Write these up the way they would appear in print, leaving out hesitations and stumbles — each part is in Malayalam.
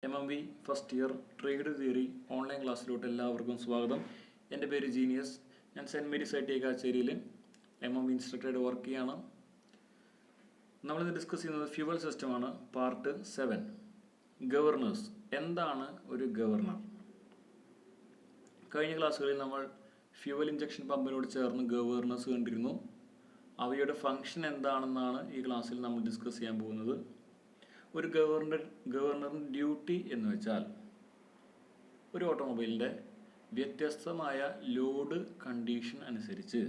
MMV first year trade theory online ക്ലാസ്സിലോട്ട് എല്ലാവർക്കും സ്വാഗതം. എൻ്റെ പേര് ജീനിയസ്. ഞാൻ സെൻറ്റ് മേരീസ് ഐ ടി കാച്ചേരിയിൽ MMV ഇൻസ്ട്രക്ടറായിട്ട് വർക്ക് ചെയ്യാണ്. നമ്മളിന്ന് ഡിസ്കസ് ചെയ്യുന്നത് ഫ്യൂവൽ സിസ്റ്റമാണ്. Part 7 governors. എന്താണ് ഒരു ഗവർണർ? കഴിഞ്ഞ ക്ലാസ്സുകളിൽ നമ്മൾ ഫ്യൂവൽ ഇഞ്ചക്ഷൻ പമ്പിനോട് ചേർന്ന് ഗവർണേഴ്സ് കണ്ടിരുന്നു. അവയുടെ ഫങ്ഷൻ എന്താണെന്നാണ് ഈ ക്ലാസ്സിൽ നമ്മൾ ഡിസ്കസ് ചെയ്യാൻ പോകുന്നത്. ഒരു ഗവർണറിൻ്റെ ഡ്യൂട്ടി എന്ന് വെച്ചാൽ ഒരു ഓട്ടോമൊബൈലിൻ്റെ വ്യത്യസ്തമായ ലോഡ് കണ്ടീഷൻ അനുസരിച്ച്,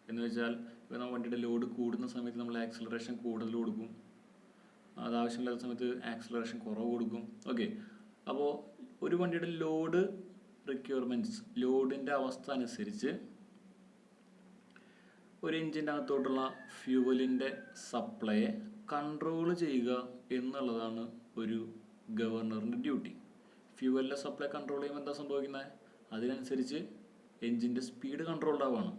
എന്ന് വെച്ചാൽ ഇപ്പോൾ നമ്മൾ വണ്ടിയുടെ ലോഡ് കൂടുന്ന സമയത്ത് നമ്മൾ ആക്സിലറേഷൻ കൂടുതൽ കൊടുക്കും, അത് ആവശ്യമില്ലാത്ത സമയത്ത് ആക്സിലറേഷൻ കുറവ് കൊടുക്കും. ഓക്കെ, അപ്പോൾ ഒരു വണ്ടിയുടെ ലോഡ് റിക്വയർമെൻറ്റ്സ്, ലോഡിൻ്റെ അവസ്ഥ അനുസരിച്ച് ഒരു എഞ്ചിൻ്റെ അകത്തോട്ടുള്ള ഫ്യൂവലിൻ്റെ സപ്ലൈയെ കൺട്രോൾ ചെയ്യുക എന്നുള്ളതാണ് ഒരു ഗവർണറിൻ്റെ ഡ്യൂട്ടി. ഫ്യൂവലിൻ്റെ സപ്ലൈ കൺട്രോൾ ചെയ്യുമ്പോൾ എന്താ സംഭവിക്കുന്നത്? അതിനനുസരിച്ച് എഞ്ചിൻ്റെ സ്പീഡ് കൺട്രോൾഡ് ആവുകയാണ്.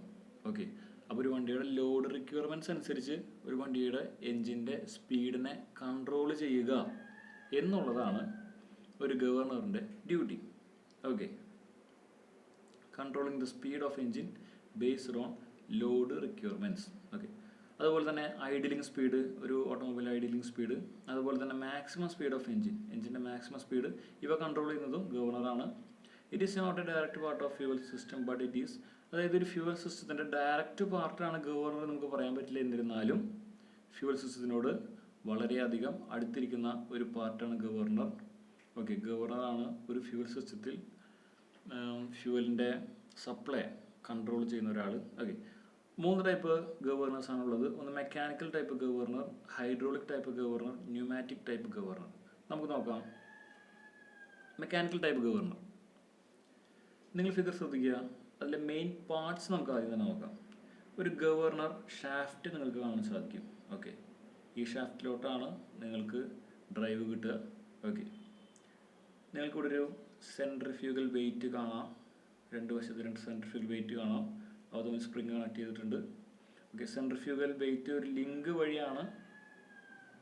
ഓക്കെ, അപ്പോൾ ഒരു വണ്ടിയുടെ ലോഡ് റിക്വയർമെൻറ്റ്സ് അനുസരിച്ച് ഒരു വണ്ടിയുടെ എഞ്ചിൻ്റെ സ്പീഡിനെ കൺട്രോൾ ചെയ്യുക എന്നുള്ളതാണ് ഒരു ഗവർണറിൻ്റെ duty. Okay, controlling the speed of engine based on load requirements. Okay, അതുപോലെ തന്നെ ഐഡിലിംഗ് സ്പീഡ്, ഒരു ഓട്ടോമൊബൈൽ ഐഡിലിംഗ് സ്പീഡ്, അതുപോലെ തന്നെ മാക്സിമം സ്പീഡ് ഓഫ് എഞ്ചിൻ്റെ മാക്സിമം സ്പീഡ്, ഇവ കൺട്രോൾ ചെയ്യുന്നതും ഗവർണറാണ്. It is not a direct part of fuel system but it is, അതായത് ഒരു ഫ്യൂവൽ സിസ്റ്റത്തിൻ്റെ ഡയറക്റ്റ് പാർട്ടാണ് ഗവർണർ നമുക്ക് പറയാൻ പറ്റില്ല. എന്നിരുന്നാലും ഫ്യൂവൽ സിസ്റ്റത്തിനോട് വളരെയധികം അടുത്തിരിക്കുന്ന ഒരു പാർട്ടാണ് ഗവർണർ. ഓക്കെ, ഗവർണറാണ് ഒരു ഫ്യൂവൽ സിസ്റ്റത്തിൽ ഫ്യൂവലിൻ്റെ സപ്ലൈ കൺട്രോൾ ചെയ്യുന്ന ഒരാൾ. ഓക്കെ, 3 ടൈപ്പ് ഗവർണേഴ്സ് ആണുള്ളത്. ഒന്ന് mechanical type governor, hydraulic type governor, pneumatic type governor. നമുക്ക് നോക്കാം മെക്കാനിക്കൽ ടൈപ്പ് ഗവർണർ. നിങ്ങൾ ഫിഗർ ശ്രദ്ധിക്കുക, അതിലെ മെയിൻ പാർട്സ് നമുക്ക് ആദ്യം തന്നെ നോക്കാം. ഒരു ഗവർണർ ഷാഫ്റ്റ് നിങ്ങൾക്ക് കാണാൻ സാധിക്കും. ഓക്കെ, ഈ ഷാഫ്റ്റിലോട്ടാണ് നിങ്ങൾക്ക് ഡ്രൈവ് കിട്ടുക. ഓക്കെ, നിങ്ങൾക്കിവിടെ ഒരു സെൻട്രിഫ്യൂഗൽ വെയിറ്റ് കാണാം. 2 വശത്ത് 2 സെൻട്രിഫ്യൂഗൽ വെയിറ്റ് കാണാം. അതും സ്പ്രിങ് കണക്ട് ചെയ്തിട്ടുണ്ട്. ഓക്കെ, സെൻട്രിഫ്യൂഗൽ വെയിറ്റ് ഒരു ലിങ്ക് വഴിയാണ്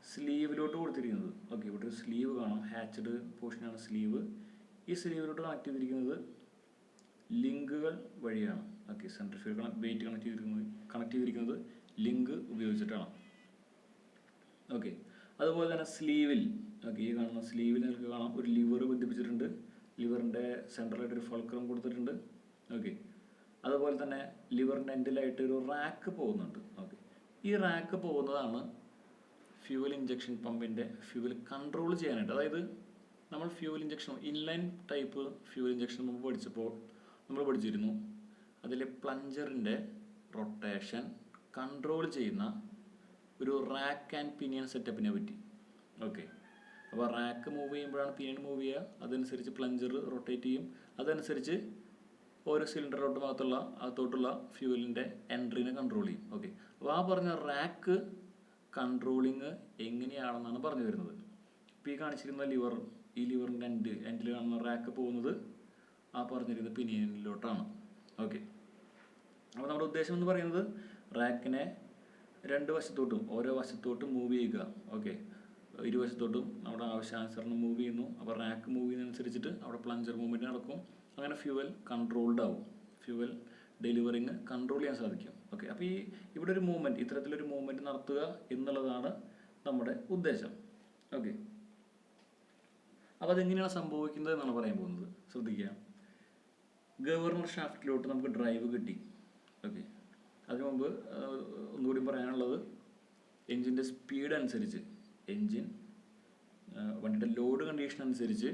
സ്ലീവിലോട്ട് കൊടുത്തിരിക്കുന്നത്. ഓക്കെ, ഇവിടെ ഒരു സ്ലീവ് കാണാം, ഹാച്ചഡ് പോർഷനാണ് സ്ലീവ്. ഈ സ്ലീവിലോട്ട് കണക്ട് ചെയ്തിരിക്കുന്നത് ലിങ്കുകൾ വഴിയാണ്. ഓക്കെ, സെൻട്രിഫ്യൂഗൽ വെയിറ്റ് കണക്ട് ചെയ്തിരിക്കുന്നത് ലിങ്ക് ഉപയോഗിച്ചിട്ടാണ്. ഓക്കെ, അതുപോലെ തന്നെ സ്ലീവിൽ, ഓക്കെ, ഈ കാണുന്ന സ്ലീവിൽ നിങ്ങൾക്ക് കാണാം ഒരു ലിവർ ബന്ധിപ്പിച്ചിട്ടുണ്ട്. ലിവറിൻ്റെ സെൻട്രലായിട്ട് ഒരു ഫൾക്രം കൊടുത്തിട്ടുണ്ട്. ഓക്കെ, അതുപോലെ തന്നെ ലിവറിൻ്റെ എൻഡിലായിട്ട് ഒരു റാക്ക് പോകുന്നുണ്ട്. ഓക്കെ, ഈ റാക്ക് പോകുന്നതാണ് ഫ്യൂവൽ ഇഞ്ചക്ഷൻ പമ്പിൻ്റെ ഫ്യൂവൽ കൺട്രോൾ ചെയ്യാനായിട്ട്. അതായത് നമ്മൾ fuel injection inline type fuel injection മുമ്പ് പഠിച്ചപ്പോൾ നമ്മൾ പഠിച്ചിരുന്നു അതിലെ പ്ലഞ്ചറിൻ്റെ റൊട്ടേഷൻ കൺട്രോൾ ചെയ്യുന്ന ഒരു റാക്ക് ആൻഡ് പിനിയൻ സെറ്റപ്പിനെ പറ്റി. ഓക്കെ, അപ്പോൾ റാക്ക് മൂവ് ചെയ്യുമ്പോഴാണ് പിനിയൻ മൂവ് ചെയ്യുക. അതനുസരിച്ച് പ്ലഞ്ചർ റൊട്ടേറ്റ് ചെയ്യും. അതനുസരിച്ച് ഓരോ സിലിണ്ടറിലോട്ട് അകത്തോട്ടുള്ള ഫ്യൂവലിൻ്റെ എൻട്രീനെ കൺട്രോൾ ചെയ്യും. ഓക്കെ, അപ്പോൾ ആ പറഞ്ഞ റാക്ക് കൺട്രോളിങ് എങ്ങനെയാണെന്നാണ് പറഞ്ഞു വരുന്നത്. ഇപ്പോൾ ഈ കാണിച്ചിരുന്ന ലിവർ, ഈ ലിവറിൻ്റെ എൻഡിൽ കാണുന്ന റാക്ക് പോകുന്നത് ആ പറഞ്ഞിരുന്ന പിനിയനിലോട്ടാണ്. ഓക്കെ, അപ്പോൾ നമ്മുടെ ഉദ്ദേശം എന്ന് പറയുന്നത് റാക്കിനെ 2 വശത്തോട്ടും ഓരോ വശത്തോട്ടും മൂവ് ചെയ്യുക. ഓക്കെ, ഇരുവശത്തോട്ടും നമ്മുടെ ആവശ്യാനുസരണം മൂവ് ചെയ്യുന്നു. അപ്പോൾ റാക്ക് മൂവ് ചെയ്യുന്നതനുസരിച്ചിട്ട് അവിടെ പ്ലഞ്ചർ മൂവ്മെൻറ്റ് നടക്കും. അങ്ങനെ ഫ്യൂവൽ കൺട്രോൾഡ് ആവും. ഫ്യൂവൽ ഡെലിവറിങ് കൺട്രോൾ ചെയ്യാൻ സാധിക്കും. ഓക്കെ, അപ്പോൾ ഇവിടെ ഒരു മൂവ്മെൻറ്റ്, ഇത്തരത്തിലൊരു മൂവ്മെൻറ്റ് നടത്തുക എന്നുള്ളതാണ് നമ്മുടെ ഉദ്ദേശം. ഓക്കെ, അപ്പോൾ അതെങ്ങനെയാണ് സംഭവിക്കുന്നത് എന്നാണ് പറയാൻ പോകുന്നത്. ശ്രദ്ധിക്കുക, ഗവർണർ ഷാഫ്റ്റിലോട്ട് നമുക്ക് ഡ്രൈവ് കിട്ടി. ഓക്കെ, അതിനു മുമ്പ് ഒന്നുകൂടി പറയാനുള്ളത്, എൻജിൻ്റെ സ്പീഡ് അനുസരിച്ച്, വണ്ടിയുടെ ലോഡ് കണ്ടീഷൻ അനുസരിച്ച്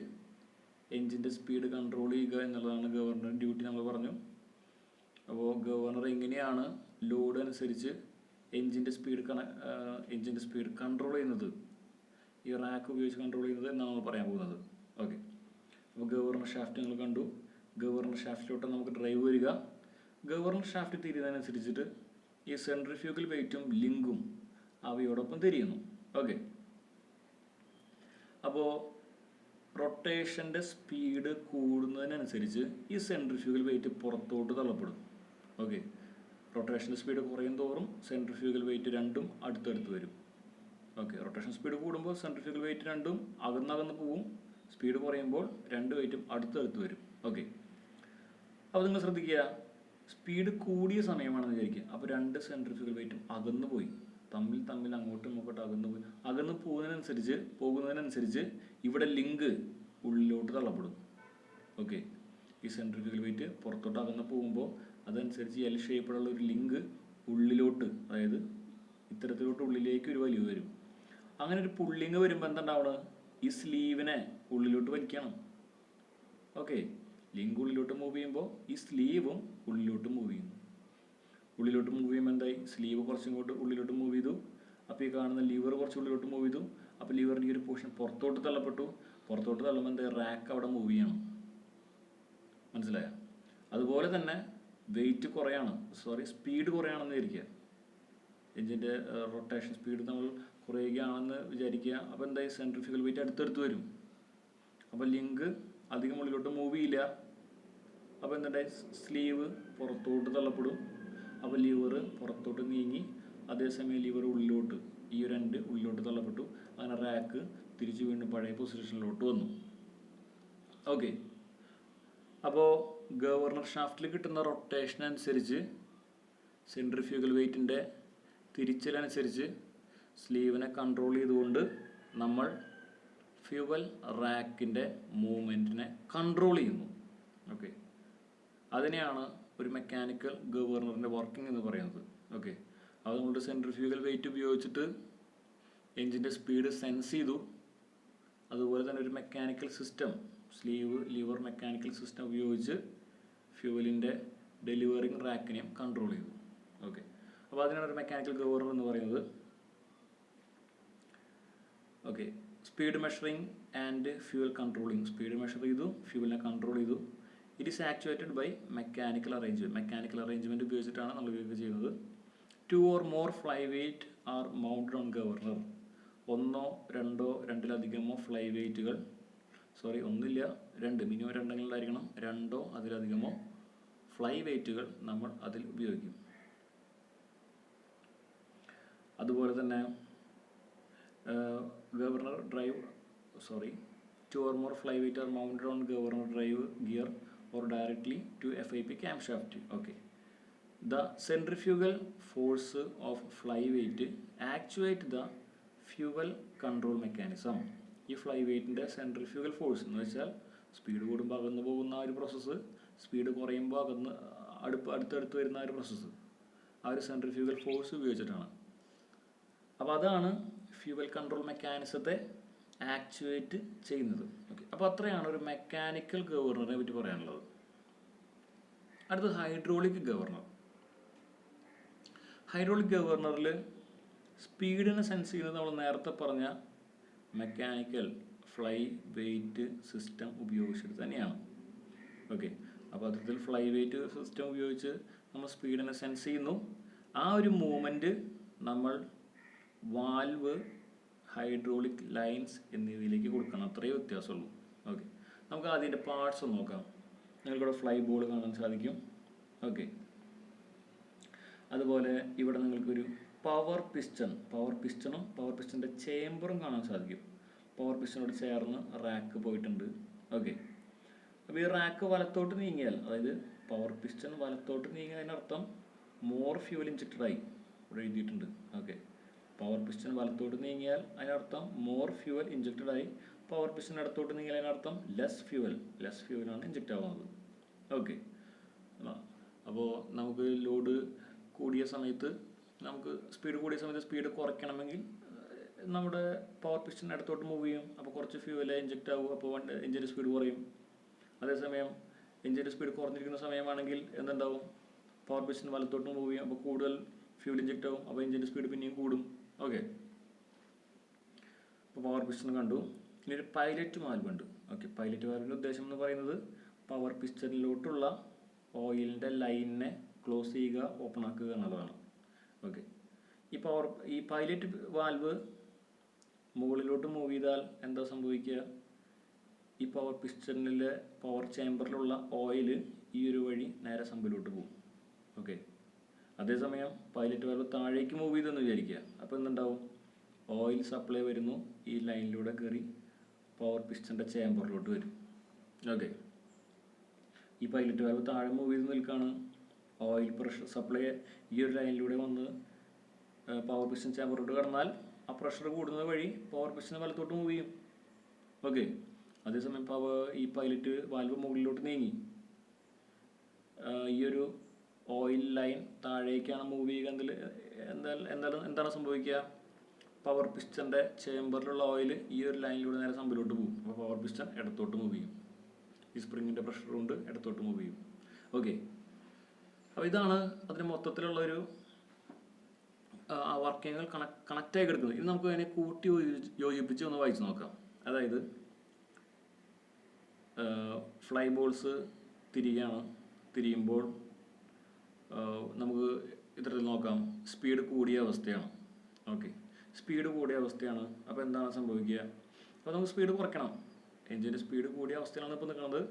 എൻജിൻ്റെ സ്പീഡ് കൺട്രോൾ ചെയ്യുക എന്നുള്ളതാണ് ഗവർണറുടെ ഡ്യൂട്ടി. നമ്മൾ പറഞ്ഞു. അപ്പോൾ ഗവർണർ എങ്ങനെയാണ് ലോഡ് അനുസരിച്ച് എൻജിൻ്റെ സ്പീഡ് കൺട്രോൾ ചെയ്യുന്നത്, ഈ റാക്ക് ഉപയോഗിച്ച് കൺട്രോൾ ചെയ്യുന്നത് എന്നാണ് നമ്മൾ പറയാൻ പോകുന്നത്. ഓക്കെ, അപ്പോൾ ഗവർണർ ഷാഫ്റ്റ് നിങ്ങൾ കണ്ടു. ഗവർണർ ഷാഫ്റ്റിലോട്ട് നമുക്ക് ഡ്രൈവ് വരിക. ഗവർണർ ഷാഫ്റ്റ് തിരിയുന്നതിനനുസരിച്ചിട്ട് ഈ സെൻട്രിഫ്യൂഗൽ വെയിറ്റും ലിങ്കും അവയോടൊപ്പം തിരിയുന്നു. ഓക്കെ, അപ്പോൾ റൊട്ടേഷൻ്റെ സ്പീഡ് കൂടുന്നതിനനുസരിച്ച് ഈ സെൻട്രിഫ്യൂഗൽ വെയിറ്റ് പുറത്തോട്ട് തള്ളപ്പെടും. ഓക്കെ, റൊട്ടേഷൻ്റെ സ്പീഡ് കുറയും തോറും സെൻട്രിഫ്യൂഗൽ വെയിറ്റ് രണ്ടും അടുത്തടുത്ത് വരും. ഓക്കെ, റൊട്ടേഷൻ സ്പീഡ് കൂടുമ്പോൾ സെൻട്രിഫ്യൂഗൽ വെയിറ്റ് രണ്ടും അകന്നകന്ന് പോവും. സ്പീഡ് കുറയുമ്പോൾ രണ്ട് വെയിറ്റും അടുത്തടുത്ത് വരും. ഓക്കെ, അപ്പോൾ നിങ്ങൾ ശ്രദ്ധിക്കുക, സ്പീഡ് കൂടിയ സമയമാണെന്ന് വിചാരിക്കുക. അപ്പോൾ രണ്ട് സെൻട്രിഫ്യൂഗൽ വെയിറ്റും അകന്നു പോയി, തമ്മിൽ അങ്ങോട്ടും ഇങ്ങോട്ടും അകന്നു പോകുന്നതിനനുസരിച്ച് ഇവിടെ ലിങ്ക് ഉള്ളിലോട്ട് തള്ളപ്പെടും. ഓക്കെ, ഈ സെൻട്രിഫ്യൂഗൽ വെയിറ്റ് പുറത്തോട്ട് അകന്ന് പോകുമ്പോൾ അതനുസരിച്ച് എൽ ഷേപ്പിലുള്ള ഒരു ലിങ്ക് ഉള്ളിലോട്ട്, അതായത് ഇത്തരത്തിലോട്ട് ഉള്ളിലേക്ക് ഒരു വലിവ് വരും. അങ്ങനെ ഒരു പുള്ളിങ് വരുമ്പോൾ എന്തുണ്ടാവണം, ഈ സ്ലീവിനെ ഉള്ളിലോട്ട് വലിക്കണം. ഓക്കെ, ലിങ്ക് ഉള്ളിലോട്ട് മൂവ് ചെയ്യുമ്പോൾ ഈ സ്ലീവും ഉള്ളിലോട്ട് മൂവ് ചെയ്യുന്നു. ഉള്ളിലോട്ട് മൂവ് ചെയ്യുമ്പോൾ എന്തായി, സ്ലീവ് കുറച്ചിങ്ങോട്ട് ഉള്ളിലോട്ട് മൂവ് ചെയ്തു. അപ്പോൾ ഈ കാണുന്ന ലിവർ കുറച്ച് ഉള്ളിലോട്ട് മൂവ് ചെയ്തു. അപ്പോൾ ലിവറിൻ്റെ ഒരു പോർഷൻ പുറത്തോട്ട് തള്ളപ്പെട്ടു. പുറത്തോട്ട് തള്ളുമ്പോൾ എന്താ, റാക്ക് അവിടെ മൂവ് ചെയ്യണം. മനസ്സിലായോ? അതുപോലെ തന്നെ വെയിറ്റ് സ്പീഡ് കുറയാണെന്ന് വിചാരിക്കുക. എഞ്ചിൻ്റെ റൊട്ടേഷൻ സ്പീഡ് നമ്മൾ കുറയുകയാണെന്ന് വിചാരിക്കുക. അപ്പോൾ എന്തായി, സെൻട്രിഫ്യൂഗൽ വെയിറ്റ് അടുത്തടുത്ത് വരും. അപ്പോൾ ലിങ്ക് അധികം ഉള്ളിലോട്ട് മൂവ് ചെയ്യില്ല. അപ്പോൾ എന്തായി, സ്ലീവ് പുറത്തോട്ട് തള്ളപ്പെടും. അപ്പോൾ ലിവർ പുറത്തോട്ട് നീങ്ങി, അതേസമയം ലിവർ ഉള്ളിലോട്ട്, ഈ ഒരു എൻഡ് ഉള്ളിലോട്ട് തള്ളപ്പെട്ടു. അങ്ങനെ റാക്ക് തിരിച്ച് വീണ്ടും പഴയ പൊസിഷനിലോട്ട് വന്നു. ഓക്കെ, അപ്പോൾ ഗവർണർ ഷാഫ്റ്റിൽ കിട്ടുന്ന റൊട്ടേഷൻ അനുസരിച്ച്, സെൻട്രിഫ്യൂഗൽ വെയിറ്റിൻ്റെ തിരിച്ചിലനുസരിച്ച് സ്ലീവിനെ കൺട്രോൾ ചെയ്തുകൊണ്ട് നമ്മൾ ഫ്യൂവൽ റാക്കിൻ്റെ മൂവ്മെൻറ്റിനെ കൺട്രോൾ ചെയ്യുന്നു. ഓക്കെ, അതിനെയാണ് ഒരു മെക്കാനിക്കൽ ഗവർണറിൻ്റെ വർക്കിംഗ് എന്ന് പറയുന്നത്. ഓക്കെ, അത് നമ്മളുടെ സെൻട്രിഫ്യൂഗൽ വെയിറ്റ് ഉപയോഗിച്ചിട്ട് എഞ്ചിൻ്റെ സ്പീഡ് സെൻസ് ചെയ്തു. അതുപോലെ തന്നെ ഒരു mechanical system, lever mechanical system ഉപയോഗിച്ച് ഫ്യൂവലിൻ്റെ ഡെലിവറിങ് റാക്കിനെയും കൺട്രോൾ ചെയ്തു. ഓക്കെ, അപ്പോൾ അതിനാണ് ഒരു മെക്കാനിക്കൽ ഗവർണർ എന്ന് പറയുന്നത്. Okay, speed measuring and fuel controlling. Speed measure ചെയ്തു, ഫ്യൂവലിനെ കൺട്രോൾ ചെയ്തു. It is actuated by mechanical arrangement ഉപയോഗിച്ചിട്ടാണ് നമ്മൾ ഇതൊക്കെ ചെയ്യുന്നത്. 2 or more flyweight are mounted on governor. ഒന്നോ രണ്ടോ രണ്ടിലധികമോ ഒന്നില്ല രണ്ട്, മിനിമം രണ്ടെങ്കിലും ഉണ്ടായിരിക്കണം. രണ്ടോ അതിലധികമോ ഫ്ലൈ വെയിറ്റുകൾ നമ്മൾ അതിൽ ഉപയോഗിക്കും. അതുപോലെ തന്നെ governor drive 2 or more flyweight are mounted on governor drive gear or directly to FIP camshaft. Okay, the centrifugal force of flyweight actuate the fuel control mechanism. ഈ ഫ്ലൈ വെയിറ്റിൻ്റെ സെൻട്രിഫ്യൂഗൽ ഫോഴ്സ് എന്ന് വെച്ചാൽ സ്പീഡ് കൂടുമ്പോൾ അകന്നു പോകുന്ന ആ ഒരു പ്രോസസ്സ്, സ്പീഡ് കുറയുമ്പോൾ അടുത്തടുത്ത് വരുന്ന ആ ഒരു പ്രോസസ്സ്, ആ ഒരു സെൻട്രിഫ്യൂഗൽ ഫോഴ്സ് ഉപയോഗിച്ചിട്ടാണ്. അപ്പോൾ അതാണ് ഫ്യൂവൽ കൺട്രോൾ മെക്കാനിസത്തെ ആക്ച്വേറ്റ് ചെയ്യുന്നത്. ഓക്കെ, അപ്പോൾ അത്രയാണ് ഒരു മെക്കാനിക്കൽ ഗവർണറിനെ പറ്റി പറയാനുള്ളത്. അടുത്തത് ഹൈഡ്രോളിക് ഗവർണർ. ഹൈഡ്രോളിക് ഗവർണറിൽ സ്പീഡിനെ സെൻസ് ചെയ്യുന്നത് നമ്മൾ നേരത്തെ പറഞ്ഞ മെക്കാനിക്കൽ ഫ്ലൈ വെയിറ്റ് സിസ്റ്റം ഉപയോഗിച്ചിട്ട് തന്നെയാണ്. ഓക്കെ, അപ്പോൾ അത്തരത്തിൽ ഫ്ലൈ വെയിറ്റ് സിസ്റ്റം ഉപയോഗിച്ച് നമ്മൾ സ്പീഡിനെ സെൻസ് ചെയ്യുന്നു. ആ ഒരു മൂവ്മെൻറ്റ് നമ്മൾ വാൽവ്, ഹൈഡ്രോളിക് ലൈൻസ് എന്നിവയിലേക്ക് കൊടുക്കണം. അത്രയേ വ്യത്യാസമുള്ളൂ. ഓക്കെ, നമുക്ക് അതിൻ്റെ പാർട്സ് ഒന്ന് നോക്കാം. നിങ്ങൾക്കിവിടെ ഫ്ലൈ ബോൾ കാണാൻ സാധിക്കും. ഓക്കെ, അതുപോലെ ഇവിടെ നിങ്ങൾക്കൊരു പവർ പിസ്റ്റണും പവർ പിസ്റ്റൻ്റെ ചേമ്പറും കാണാൻ സാധിക്കും. പവർ പിസ്റ്റനോട് ചേർന്ന് റാക്ക് പോയിട്ടുണ്ട്. ഓക്കെ, അപ്പോൾ ഈ റാക്ക് വലത്തോട്ട് നീങ്ങിയാൽ, അതായത് പവർ പിസ്റ്റൺ വലത്തോട്ട് നീങ്ങിയതിനർത്ഥം മോർ ഫ്യൂവൽ ഇഞ്ചക്റ്റഡായി ഇവിടെ എഴുതിയിട്ടുണ്ട്. ഓക്കെ, പവർ പിസ്റ്റൺ വലത്തോട്ട് നീങ്ങിയാൽ അതിനർത്ഥം മോർ ഫ്യൂവൽ ഇഞ്ചക്റ്റഡായി. പവർ പിസ്റ്റൺ ഇടത്തോട്ട് നീങ്ങിയാൽ അതിനർത്ഥം ലെസ് ഫ്യൂവലാണ് ഇഞ്ചക്റ്റ് ആവുന്നത്. ഓക്കെ, അപ്പോൾ നമുക്ക് ലോഡ് കൂടിയ സമയത്ത്, നമുക്ക് സ്പീഡ് കൂടിയ സമയത്ത് സ്പീഡ് കുറയ്ക്കണമെങ്കിൽ നമ്മുടെ പവർ പിസ്റ്റൺ ഇടത്തോട്ട് മൂവ് ചെയ്യും. അപ്പോൾ കുറച്ച് ഫ്യൂവൽ ഇഞ്ചക്റ്റ് ആവും. അപ്പോൾ എഞ്ചിൻ്റെ സ്പീഡ് കുറയും. അതേസമയം എഞ്ചിൻ്റെ സ്പീഡ് കുറഞ്ഞിരിക്കുന്ന സമയമാണെങ്കിൽ എന്തുണ്ടാവും, പവർ പിസ്റ്റൺ വലത്തോട്ട് മൂവ് ചെയ്യും. അപ്പോൾ കൂടുതൽ ഫ്യൂവൽ ഇഞ്ചക്റ്റ് ആവും. അപ്പോൾ എഞ്ചിൻ്റെ സ്പീഡ് പിന്നെയും കൂടും. ഓക്കെ, അപ്പോൾ പവർ പിസ്റ്റൺ കണ്ടു. ഇനി ഒരു പൈലറ്റ് വാൽവുണ്ട്. ഓക്കെ, പൈലറ്റ് വാൽവിൻ്റെ ഉദ്ദേശം എന്ന് പറയുന്നത് പവർ പിസ്റ്റണിലോട്ടുള്ള ഓയിലിൻ്റെ ലൈനിനെ ക്ലോസ് ചെയ്യുക, ഓപ്പൺ ആക്കുക എന്നുള്ളതാണ്. ഓക്കെ, ഈ പൈലറ്റ് വാൽവ് മുകളിലോട്ട് മൂവ് ചെയ്താൽ എന്താ സംഭവിക്കുക, ഈ പവർ പിസ്റ്റണിലെ പവർ ചേമ്പറിലുള്ള ഓയിൽ ഈ ഒരു വഴി നേരെ സമ്പിലോട്ട് പോകും. ഓക്കെ, അതേസമയം പൈലറ്റ് വാൽവ് താഴേക്ക് മൂവ് ചെയ്തെന്ന് വിചാരിക്കുക. അപ്പോൾ എന്തുണ്ടാവും, ഓയിൽ സപ്ലൈ വരുന്നു, ഈ ലൈനിലൂടെ കയറി പവർ പിസ്റ്റൻ്റെ ചേമ്പറിലോട്ട് വരും. ഓക്കെ, ഈ പൈലറ്റ് വാൽവ് താഴെ മൂവ് ചെയ്ത് നിൽക്കുകയാണ്. ഓയിൽ പ്രഷർ സപ്ലൈ ഈ ഒരു ലൈനിലൂടെ വന്ന് പവർ പിസ്റ്റൻ ചേമ്പറിലോട്ട് കടന്നാൽ ആ പ്രഷർ കൂടുന്നത് വഴി പവർ പിസ്റ്റൻ വലത്തോട്ട് മൂവ് ചെയ്യും. ഓക്കെ, അതേസമയം ഈ പൈലറ്റ് വാൽവ് മുകളിലോട്ട് നീങ്ങി ഈ ഒരു ഓയിൽ ലൈൻ താഴേക്കാണ് മൂവ് ചെയ്യുക. എന്താണ് സംഭവിക്കുക? പവർ പിസ്റ്റൻ്റെ ചേമ്പറിലുള്ള ഓയിൽ ഈ ഒരു ലൈനിലൂടെ നേരെ സമ്പിലോട്ട് പോകും. അപ്പോൾ പവർ പിസ്റ്റൻ ഇടത്തോട്ട് മൂവ് ചെയ്യും. ഈ സ്പ്രിങ്ങിൻ്റെ പ്രഷർ കൊണ്ട് ഇടത്തോട്ട് മൂവ് ചെയ്യും. ഓക്കെ, അപ്പോൾ ഇതാണ് അതിന് മൊത്തത്തിലുള്ളൊരു ആ വർക്കിങ്ങുകൾ കണക്റ്റായി കിടക്കുന്നത്. ഇത് നമുക്ക് അതിനെ കൂട്ടി യോജിപ്പിച്ച് ഒന്ന് വായിച്ച് നോക്കാം. അതായത് ഫ്ലൈ ബോൾസ് തിരിയുമ്പോൾ നമുക്ക് ഇത്തരത്തിൽ നോക്കാം. സ്പീഡ് കൂടിയ അവസ്ഥയാണ്. ഓക്കെ, സ്പീഡ് കൂടിയ അവസ്ഥയാണ്. അപ്പോൾ എന്താണ് സംഭവിക്കുക? അപ്പോൾ നമുക്ക് സ്പീഡ് കുറയ്ക്കണം. എഞ്ചിൻ്റെ സ്പീഡ് കൂടിയ അവസ്ഥയിലാണ് ഇപ്പോൾ നിൽക്കുന്നത്.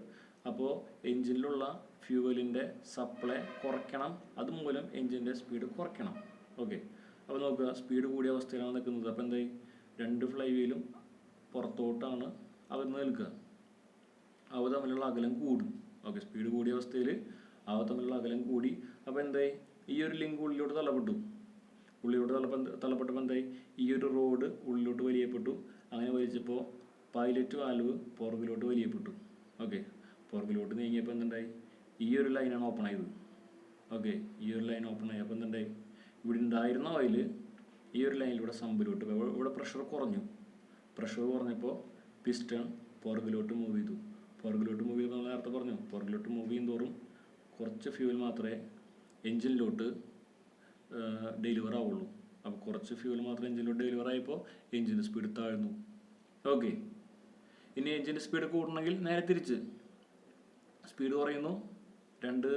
അപ്പോൾ എഞ്ചിനിലുള്ള ഫ്യൂവലിൻ്റെ സപ്ലൈ കുറയ്ക്കണം. അതുമൂലം എഞ്ചിൻ്റെ സ്പീഡ് കുറയ്ക്കണം. ഓക്കെ, അപ്പോൾ നോക്കുക, സ്പീഡ് കൂടിയ അവസ്ഥയിലാണ് നിൽക്കുന്നത്. അപ്പോൾ എന്തായി? രണ്ട് ഫ്ലൈ വീലും പുറത്തോട്ടാണ് അവർ നിൽക്കുക. അവ തമ്മിലുള്ള അകലം കൂടും. ഓക്കെ, സ്പീഡ് കൂടിയ അവസ്ഥയിൽ അവ തമ്മിലുള്ള അകലം കൂടി. അപ്പോൾ എന്തായി? ഈ ഒരു ലിങ്ക് ഉള്ളിലോട്ട് തള്ളപ്പെട്ടപ്പോൾ എന്തായി? ഈ ഒരു റോഡ് ഉള്ളിലോട്ട് വലിയപ്പെട്ടു. അങ്ങനെ വലിച്ചപ്പോൾ പൈലറ്റ് വാൽവ് പുറകിലോട്ട് വലിയപ്പെട്ടു. ഓക്കെ, പുറകിലോട്ട് നീങ്ങിയപ്പോൾ എന്തുണ്ടായി? ഈ ഒരു ലൈനാണ് ഓപ്പൺ ആയത്. ഓക്കെ, ഈ ഒരു ലൈൻ ഓപ്പൺ ആയി. അപ്പോൾ എന്തുണ്ടായി? ഇവിടെ ഉണ്ടായിരുന്ന ഓയിൽ ഈ ഒരു ലൈനിലൂടെ സമ്പിലോട്ട് ഇവിടെ പ്രഷർ കുറഞ്ഞപ്പോൾ പിസ്റ്റൺ പുറകിലോട്ട് മൂവ് ചെയ്തു. പുറകിലോട്ട് മൂവ് ചെയ്ത് നമ്മൾ നേരത്തെ പറഞ്ഞു, പുറകിലോട്ട് മൂവ് ചെയ്യും തോറും കുറച്ച് ഫ്യൂവൽ മാത്രമേ എഞ്ചിനിലോട്ട് ഡെലിവർ ആവുള്ളൂ. അപ്പോൾ കുറച്ച് ഫ്യൂവൽ മാത്രമേ എഞ്ചിനിലോട്ട് ഡെലിവർ ആയപ്പോൾ എഞ്ചിൻ്റെ സ്പീഡ് താഴ്ന്നു. ഓക്കെ, ഇനി എഞ്ചിൻ്റെ സ്പീഡ് കൂടണമെങ്കിൽ നേരെ തിരിച്ച് സ്പീഡ് കുറയുന്നു. രണ്ട്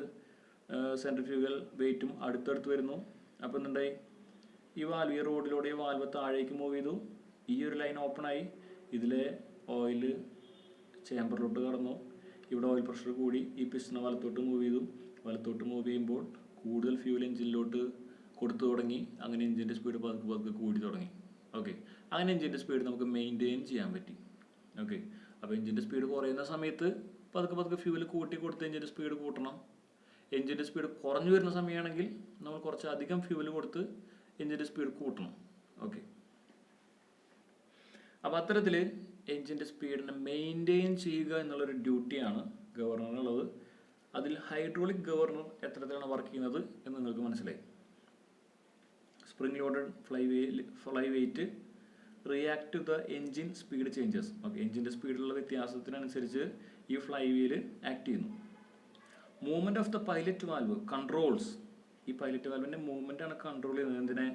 സെൻട്രിഫ്യൂഗൽ വെയിറ്റും അടുത്തടുത്ത് വരുന്നു. അപ്പോൾ എന്തുണ്ടായി? ഈ റോഡിലൂടെ ഈ വാൽവ് താഴേക്ക് മൂവ് ചെയ്തു. ഈ ഒരു ലൈൻ ഓപ്പണായി. ഇതിലെ ഓയിൽ ചേമ്പറിലോട്ട് കടന്നു. ഇവിടെ ഓയിൽ പ്രഷർ കൂടി. ഈ പിസ്റ്റൺ വലത്തോട്ട് മൂവ് ചെയ്തു. വലത്തോട്ട് മൂവ് ചെയ്യുമ്പോൾ കൂടുതൽ ഫ്യൂൽ എഞ്ചിനിലോട്ട് കൊടുത്തു തുടങ്ങി. അങ്ങനെ എഞ്ചിൻ്റെ സ്പീഡ് പതുക്കെ കൂടി തുടങ്ങി. ഓക്കെ, അങ്ങനെ എഞ്ചിൻ്റെ സ്പീഡ് നമുക്ക് മെയിൻറ്റെയിൻ ചെയ്യാൻ പറ്റി. ഓക്കെ, അപ്പോൾ എഞ്ചിൻ്റെ സ്പീഡ് കുറയുന്ന സമയത്ത് പതുക്കെ ഫ്യൂവൽ കൂട്ടി കൊടുത്ത് എഞ്ചിൻ്റെ സ്പീഡ് കൂട്ടണം. എഞ്ചിൻ്റെ സ്പീഡ് കുറഞ്ഞു വരുന്ന സമയമാണെങ്കിൽ നമ്മൾ കുറച്ച് അധികം ഫ്യൂവൽ കൊടുത്ത് എഞ്ചിൻ്റെ സ്പീഡ് കൂട്ടണം. ഓക്കെ, അപ്പോൾ അത്തരത്തിൽ എഞ്ചിൻ്റെ സ്പീഡിനെ മെയിൻറ്റെയിൻ ചെയ്യുക എന്നുള്ളൊരു ഡ്യൂട്ടിയാണ് ഗവർണറിനുള്ളത്. അതിൽ ഹൈഡ്രോളിക് ഗവർണർ എത്തരത്തിലാണ് വർക്ക് ചെയ്യുന്നത് എന്ന് നിങ്ങൾക്ക് മനസ്സിലായി. Spring loaded fly weight react to the engine speed changes. Okay, എൻജിൻ്റെ സ്പീഡിലുള്ള വ്യത്യാസത്തിനനുസരിച്ച് ഈ ഫ്ലൈ വീല് ആക്ട് ചെയ്യുന്നു. Movement of the pilot valve controls. ഈ പൈലറ്റ് വാൽവിൻ്റെ മൂവ്മെൻറ്റാണ് കൺട്രോൾ ചെയ്യുന്നത്. എന്തിനെ?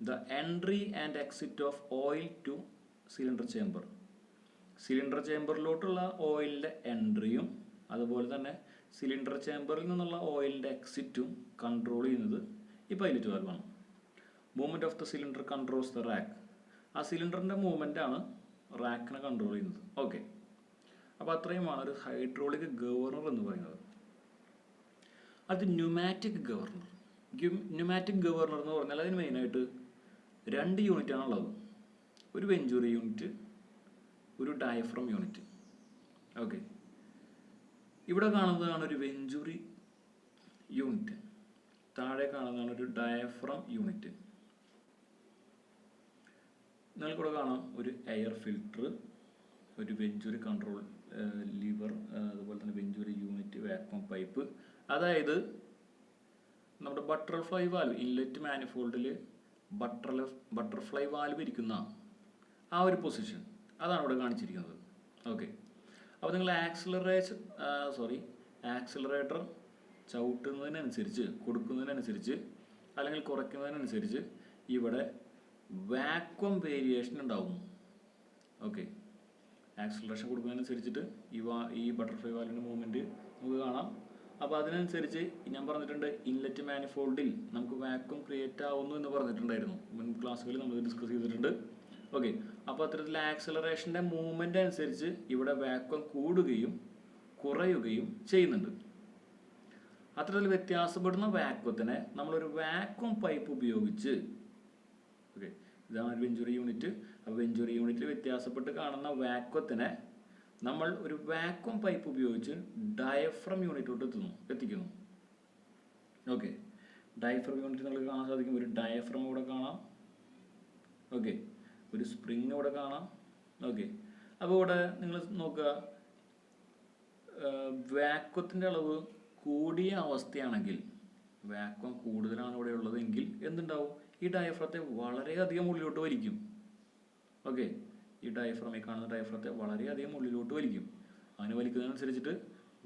The entry and exit of oil to cylinder chamber. Cylinder ചേമ്പറിലോട്ടുള്ള ഓയിലിൻ്റെ എൻട്രിയും അതുപോലെ തന്നെ സിലിണ്ടർ ചേമ്പറിൽ നിന്നുള്ള ഓയിലിൻ്റെ എക്സിറ്റും കൺട്രോൾ ചെയ്യുന്നത് ഈ പൈലറ്റ് വാൽവാണ്. Movement of the cylinder controls the rack. ആ സിലിണ്ടറിൻ്റെ മൂവ്മെൻറ്റാണ് റാക്കിനെ കൺട്രോൾ ചെയ്യുന്നത്. ഓക്കെ, അപ്പോൾ അത്രയുമാണ് ഒരു ഹൈഡ്രോളിക് ഗവർണർ എന്ന് പറയുന്നത്. അത് ന്യൂമാറ്റിക് ഗവർണർ. ന്യൂമാറ്റിക് ഗവർണർ എന്ന് പറഞ്ഞാൽ അതിന് മെയിനായിട്ട് 2 യൂണിറ്റാണുള്ളത്. ഒരു വെഞ്ചുറി യൂണിറ്റ്, ഒരു ഡയഫ്രം യൂണിറ്റ്. ഓക്കെ, ഇവിടെ കാണുന്നതാണ് ഒരു വെഞ്ചുറി യൂണിറ്റ്. താഴെ കാണുന്നതാണ് ഒരു ഡയഫ്രം യൂണിറ്റ്. നിങ്ങൾക്കിവിടെ കാണാം ഒരു എയർ ഫിൽട്ടർ, ഒരു വെഞ്ചുറി കൺട്രോൾ ലിവർ, അതുപോലെ തന്നെ വെഞ്ചുറി യൂണിറ്റ്, വാക്വം പൈപ്പ്. അതായത് നമ്മുടെ ബട്ടർഫ്ലൈ വാൽവ്, ഇൻലെറ്റ് മാനിഫോൾഡിൽ ബട്ടർഫ്ലൈ വാൽവ് ഇരിക്കുന്ന ആ ഒരു പൊസിഷൻ അതാണ് ഇവിടെ കാണിച്ചിരിക്കുന്നത്. ഓക്കെ, അപ്പോൾ നിങ്ങൾ ആക്സിലറേറ്റർ കൊടുക്കുന്നതിനനുസരിച്ച് അല്ലെങ്കിൽ കുറയ്ക്കുന്നതിനനുസരിച്ച് ഇവിടെ വാക്വം വേരിയേഷൻ ഉണ്ടാവും. ഓക്കെ, ആക്സിലറേഷൻ കൊടുക്കുന്നതിനനുസരിച്ചിട്ട് ഈ ബട്ടർഫ്ലൈ വാൽവിൻ്റെ മൂവ്മെൻറ്റ് നമുക്ക് കാണാം. അപ്പോൾ അതിനനുസരിച്ച് ഞാൻ പറഞ്ഞിട്ടുണ്ട്, ഇൻലെറ്റ് മാനിഫോൾഡിൽ നമുക്ക് വാക്വം ക്രിയേറ്റ് ആവുന്നു എന്ന് പറഞ്ഞിട്ടുണ്ടായിരുന്നു. മുൻ ക്ലാസ്സുകളിൽ നമ്മൾ ഡിസ്കസ് ചെയ്തിട്ടുണ്ട്. ഓക്കെ, അപ്പോൾ അത്തരത്തിൽ ആക്സിലറേഷൻ്റെ മൂവ്മെൻ്റ് അനുസരിച്ച് ഇവിടെ വാക്വം കൂടുകയും കുറയുകയും ചെയ്യുന്നുണ്ട്. അത്തരത്തിൽ വ്യത്യാസപ്പെടുന്ന വാക്വത്തിനെ നമ്മളൊരു വാക്വം പൈപ്പ് ഉപയോഗിച്ച്, ഓക്കെ, ഇതാണ് ഒരു വെഞ്ചുറി യൂണിറ്റ്. അപ്പോൾ വെഞ്ചുറി യൂണിറ്റിൽ വ്യത്യാസപ്പെട്ട് കാണുന്ന വാക്വത്തിനെ നമ്മൾ ഒരു വാക്വം പൈപ്പ് ഉപയോഗിച്ച് ഡയഫ്രം യൂണിറ്റിലോട്ട് എത്തിക്കുന്നു. ഓക്കെ, ഡയഫ്രം യൂണിറ്റ് നിങ്ങൾക്ക് കാണാൻ സാധിക്കും. ഒരു ഡയഫ്രം ഇവിടെ കാണാം. ഓക്കെ, ഒരു സ്പ്രിങ് ഇവിടെ കാണാം. ഓക്കെ, അപ്പോൾ ഇവിടെ നിങ്ങൾ നോക്കുക, വാക്വത്തിൻ്റെ അളവ് കൂടിയ അവസ്ഥയാണെങ്കിൽ, വാക്വം കൂടുതലാണ് ഇവിടെ ഉള്ളതെങ്കിൽ എന്തുണ്ടാവും? ഈ ഡയഫ്രത്തെ വളരെയധികം ഉള്ളിലോട്ട് വലിക്കും. ഓക്കെ, ഈ ഡയഫ്രമെ കാണുന്ന ഡയഫ്രത്തെ വളരെയധികം ഉള്ളിലോട്ട് വലിക്കും. അങ്ങനെ വലിക്കുന്നതിനനുസരിച്ചിട്ട്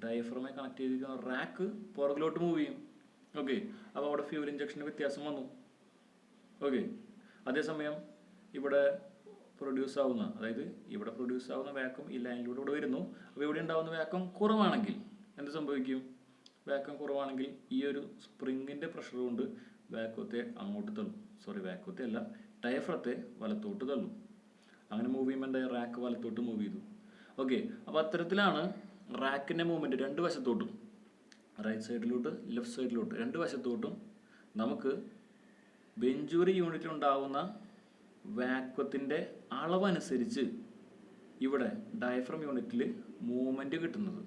ഡയഫ്രമെ കണക്ട് ചെയ്തിരിക്കുന്ന റാക്ക് പുറകിലോട്ട് മൂവ് ചെയ്യും. ഓക്കെ, അപ്പോൾ അവിടെ ഫ്യൂൽ ഇഞ്ചക്ഷന് വ്യത്യാസം വന്നു. ഓക്കെ, അതേസമയം ഇവിടെ പ്രൊഡ്യൂസ് ആവുന്ന, അതായത് ഇവിടെ പ്രൊഡ്യൂസ് ആവുന്ന വാക്വം ഈ ലൈനിലൂടെ ഇവിടെ വരുന്നു. അപ്പോൾ ഇവിടെ ഉണ്ടാകുന്ന വാക്വം കുറവാണെങ്കിൽ എന്ത് സംഭവിക്കും? വാക്വം കുറവാണെങ്കിൽ ഈ ഒരു സ്പ്രിങ്ങിൻ്റെ പ്രഷർ കൊണ്ട് വാക്വത്തെ അങ്ങോട്ട് തള്ളും. വാക്വത്തെ അല്ല, ഡയഫ്രത്തെ വലത്തോട്ട് തള്ളും. അങ്ങനെ മൂവ് ചെയ്യുമ്പോൾ എന്താ? റാക്ക് വലത്തോട്ട് മൂവ് ചെയ്തു. ഓക്കെ, അപ്പോൾ അത്തരത്തിലാണ് റാക്കിൻ്റെ മൂവ്മെൻറ്റ് രണ്ട് വശത്തോട്ടും, റൈറ്റ് സൈഡിലോട്ട് ലെഫ്റ്റ് സൈഡിലോട്ട് രണ്ട് വശത്തോട്ടും നമുക്ക് വെഞ്ചുറി യൂണിറ്റിൽ ഉണ്ടാകുന്ന വാക്വത്തിൻ്റെ അളവനുസരിച്ച് ഇവിടെ ഡയഫ്രം യൂണിറ്റിൽ മൂവ്മെൻറ്റ് കിട്ടുന്നത്.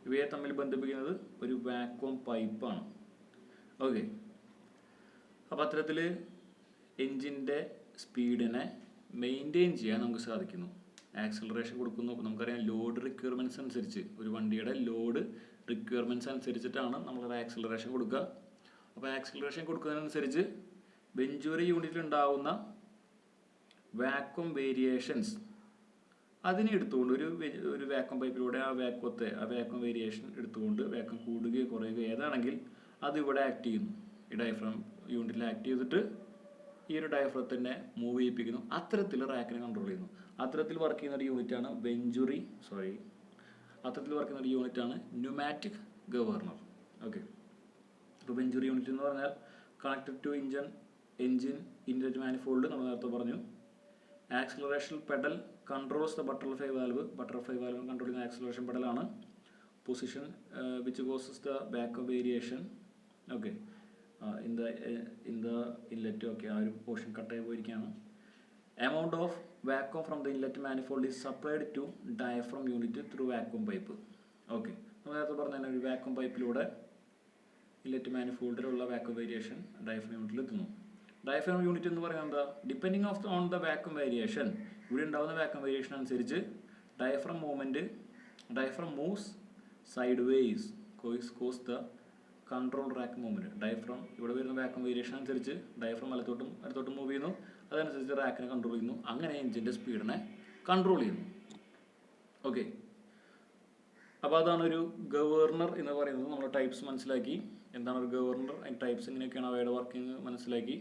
ഇവയെ തമ്മിൽ ബന്ധിപ്പിക്കുന്നത് ഒരു വാക്വം പൈപ്പാണ്. ഓക്കെ, അപ്പോൾ അത്തരത്തിൽ എൻജിൻ്റെ സ്പീഡിനെ മെയിൻറ്റെയിൻ ചെയ്യാൻ നമുക്ക് സാധിക്കുന്നു. ആക്സിലറേഷൻ കൊടുക്കുന്നു. നമുക്കറിയാം, ലോഡ് റിക്വയർമെൻറ്റ്സ് അനുസരിച്ച്, ഒരു വണ്ടിയുടെ ലോഡ് റിക്വയർമെൻറ്റ്സ് അനുസരിച്ചിട്ടാണ് നമ്മളൊരു ആക്സിലറേഷൻ കൊടുക്കുക. അപ്പോൾ ആക്സിലറേഷൻ കൊടുക്കുന്നതിനനുസരിച്ച് വെഞ്ചുറി യൂണിറ്റിൽ ഉണ്ടാകുന്ന വാക്വം വേരിയേഷൻസ് അതിനെ എടുത്തുകൊണ്ട് ഒരു വാക്വം പൈപ്പിലൂടെ ആ വാക്വം വേരിയേഷൻ എടുത്തുകൊണ്ട് വാക്വം കൂടുകയോ കുറയുകയോ ഏതാണെങ്കിൽ അത് ഇവിടെ ആക്ട് ചെയ്യുന്നു. ഈ ഡയഫ്രം യൂണിറ്റിൽ ആക്ട് ചെയ്തിട്ട് ഈ ഒരു ഡയഫ്രത്തിനെ മൂവ് ചെയ്യിപ്പിക്കുന്നു. അത്തരത്തിൽ റാക്കിനെ കൺട്രോൾ ചെയ്യുന്നു. അത്തരത്തിൽ വർക്ക് ചെയ്യുന്ന ഒരു യൂണിറ്റാണ് അത്തരത്തിൽ വർക്ക് ചെയ്യുന്ന ഒരു യൂണിറ്റാണ് ന്യൂമാറ്റിക് ഗവർണർ. ഓക്കെ, ഇപ്പോൾ വെഞ്ചുറി യൂണിറ്റ് എന്ന് പറഞ്ഞാൽ connected to engine inlet manifold നമ്മൾ നേരത്തെ പറഞ്ഞു. Acceleration pedal controls the butterfly valve control ചെയ്യുന്ന ആക്സിലറേഷൻ പെഡലാണ്. Position which causes the vacuum variation. Okay, in the inlet. Okay, ആ ഒരു പോർഷൻ കട്ടായി പോയിരിക്കുകയാണ്. Amount of vacuum from the inlet manifold is supplied to diaphragm unit through vacuum pipe. Okay, നമ്മൾ നേരത്തെ പറഞ്ഞ ഒരു വാക്വം പൈപ്പിലൂടെ ഇൻലെറ്റ് മാനിഫോൾഡിലുള്ള വാക്വം വേരിയേഷൻ ഡയഫ്രം യൂണിറ്റിൽ എത്തുന്നു. ഡയഫ്രം യൂണിറ്റ് എന്ന് പറയുന്നത് എന്താ? Depending on the vacuum variation, ഇവിടെ ഉണ്ടാകുന്ന വാക്വം വേരിയേഷൻ അനുസരിച്ച് diaphragm moves side vase cause the control rack movement. Diaphragm ഇവിടെ വരുന്ന വാക്വം വേരിയേഷൻ അനുസരിച്ച് ഡയഫ്രം വലത്തോട്ടും മൂവ് ചെയ്യുന്നു. അതനുസരിച്ച് റാക്കിനെ കൺട്രോൾ ചെയ്യുന്നു. അങ്ങനെ എഞ്ചിൻ്റെ സ്പീഡിനെ കൺട്രോൾ ചെയ്യുന്നു. ഓക്കെ, അപ്പോൾ അതാണ് ഒരു ഗവർണർ എന്ന് പറയുന്നത്. നമ്മൾ ടൈപ്സ് മനസ്സിലാക്കി. എന്താണ് ഒരു ഗവർണർ, അതിൻ്റെ ടൈപ്സ് എങ്ങനെയൊക്കെയാണ്, അവയുടെ വർക്കിംഗ് മനസ്സിലാക്കി.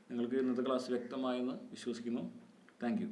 നിങ്ങൾക്ക് ഇന്നത്തെ ക്ലാസ് വ്യക്തമായെന്ന് വിശ്വസിക്കുന്നു. Thank you.